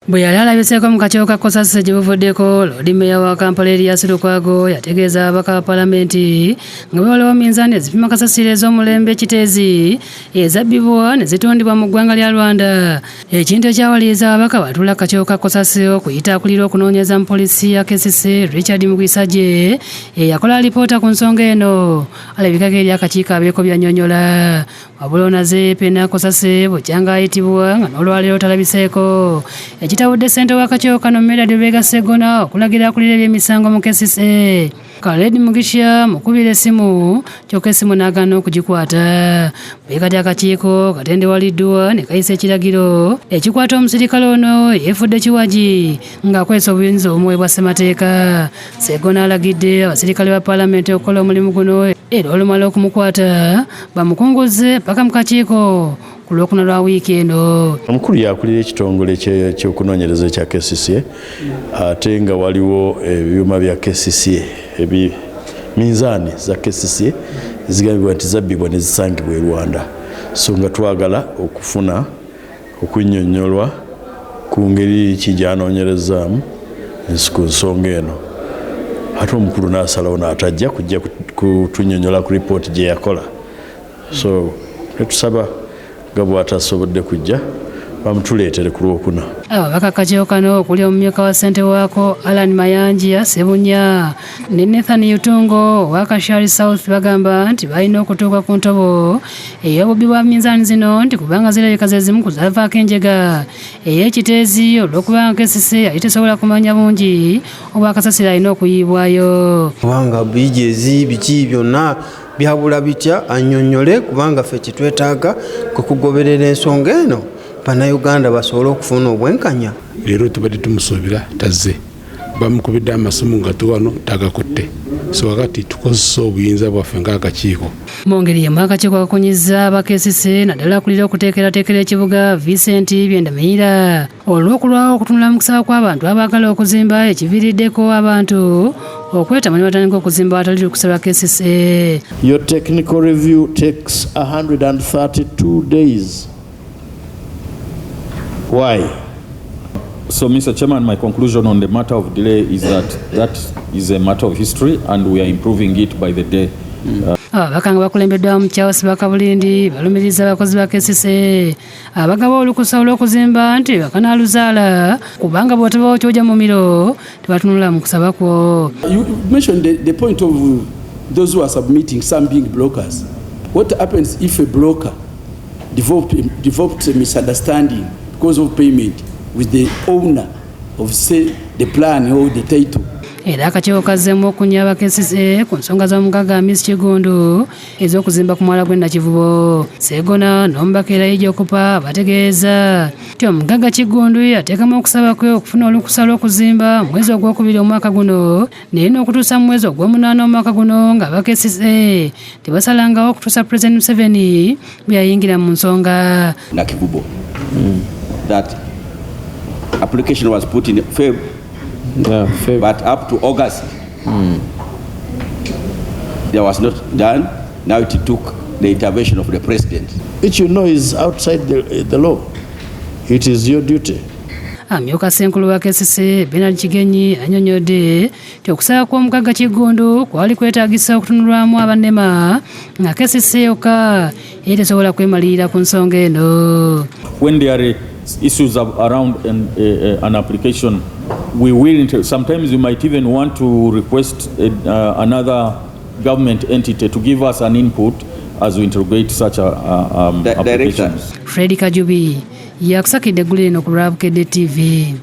bwe yali alabiseeko mu kakiiko ka COSASE gye buvuddeko, Lord Mayor wa Kampala Erias Lukwago yategeeza ababaka ba Paalamenti nga beewalewo minzaani ezipima kasasiro ez'omulembe ekiteezi ezabbibwa ne zitundibwa mu ggwanga lya Rwanda. Ekintu ekyawaliriza ababaka batuula akakiiko ka COSASE okuyita akulira okunoonyeza mu poliisi ya KCCA Richard Mugwesagye eyakola alipoota ku nsonga eno. Alabikako eri akakiiko abeeko byannyonnyola. Wabula onaze pena COSASE bw'ojjanga ayitibwa nga n'olwaleero talabiseeko. Ekitawudde ssente w'akakiiko kano mbega Segona okulagira akulira eby'emisango mu KCCA. Kaledi Mugisha mukubira essimu kyokka essimu n'agaana okugikwata. Bwe kati akakiiko katendewaliddwa ne kayisa ekiragiro ekikwata omusirikale ono yeefudde kiwagi ng'akwesa obuyinza obumuweebwa ssemateeka. Segona alagidde abasirikale ba Paalamenti okukola omulimu guno era olumala okumukwata bamukunguze paka mu kakiiko ku Lwokuna lwa wiiki eno. Omukulu yakulira ekitongole ky'okunoonyereza ekya KCCA ate nga waliwo ebyuma bya KCCA minzaani za KCCA zigambibwa nti zabbibwa ne zisangibwa e Rwanda. So nga twagala okufuna okunnyonnyolwa ku ngeri ki gy'anoonyerezaamu ku nsonga eno. Ate omukulu n'asalawo n'atajja kujja kutunnyonnyola ku lipooti gye yakola. So netusaba nga bw'atasobodde kujja bamutuleetere ku Lwokuna. Ababaka akakiiko kano okuli omumyuka wa ssente waako Alan Mayanja Sebunya ne Nathan Yutungo wa Kashari South bagamba nti balina okutuuka ku ntobo ey'obubbi bwa minzaani zino nti kubanga zirabika ze zimu ku zaavaako enjega ey'ekiteezi olw'okuba KCCA yali tesobola kumanya bungi oba akasasiro alina okuyiibwayo. Kubanga bijezi biki byonna byabula bitya annyonnyole kubanga ffe kitwetaaga kwe kugoberera ensonga eno Bannayuganda basobole okufuna obwenkanya. Leero tubadde tumusuubira tazze bamukubidde amasimu nga tuwano tagakutte. So wakati tukozesa obuyinza bwaffe ng'akakiiko. Mu ngeri yemu akakiiko kakunyizza aba KCCA naddala akulira okuteekerateekera ekibuga Vincent Byendamiira olw'okulwawo okutunula mu kusaba kw'abantu abaagala okuzimba ekiviiriddeko abantu okwetamanya batandika okuzimba awatali lukusa lwa KCCA. Your technical review takes 132 days. Why? So, Mr. Chairman, my conclusion on the matter of delay is that is a matter of history and we are improving it by the day. Ababaka nga bakulembeddwa mu Charles Bakabulindi balumiriza abakozi ba KCCA abagaba olukusa olw'okuzimba nti bakanaaluzaala kubanga bw'otabawo ky'ojja mu miro tebatunula mu kusaba kwo. You mentioned the point of those who are submitting, some being brokers. What happens if a broker developed a misunderstanding because of payment with the owner of, say, the plan or the title? Era akakiiko kazzeemu okunyaba KCCA ku nsonga z'omugaga Miss Kigundu ez'okuzimba ku mwala gw'e Nakivubo. Segona n'omubaka era y'egyokupa bategeeza nti omugaga Kigundu yateekamu okusaba kwe okufuna olukusa lw'okuzimba mu mwezi ogwokubiri omwaka guno naye n'okutuusa mu mwezi ogw'omunaana omwaka guno ng'aba KCCA tebasalangawo okutuusa President Museveni bwe yayingira mu nsonga. Nakivubo. That application was put in Feb. Yeah, but up to August, there was not done. Now it took the intervention of the president. Which you know is outside the law. It is your duty. Amyuka Ssenkulu wa KCCA Bernard Kigenyi annyonnyodde nti okusaba kw'omugaga Kigundu kwali kwetaagisa okutunulwamu abannema nga KCCA yokka era tesobola kwemalirira ku nsonga eno. When there are issues around an application, we will sometimes we might even want to request another government entity to give us an input as we interrogate such applications. Fred Kajubi yakusakidde eggulu lino ku lwa Bukedde TV.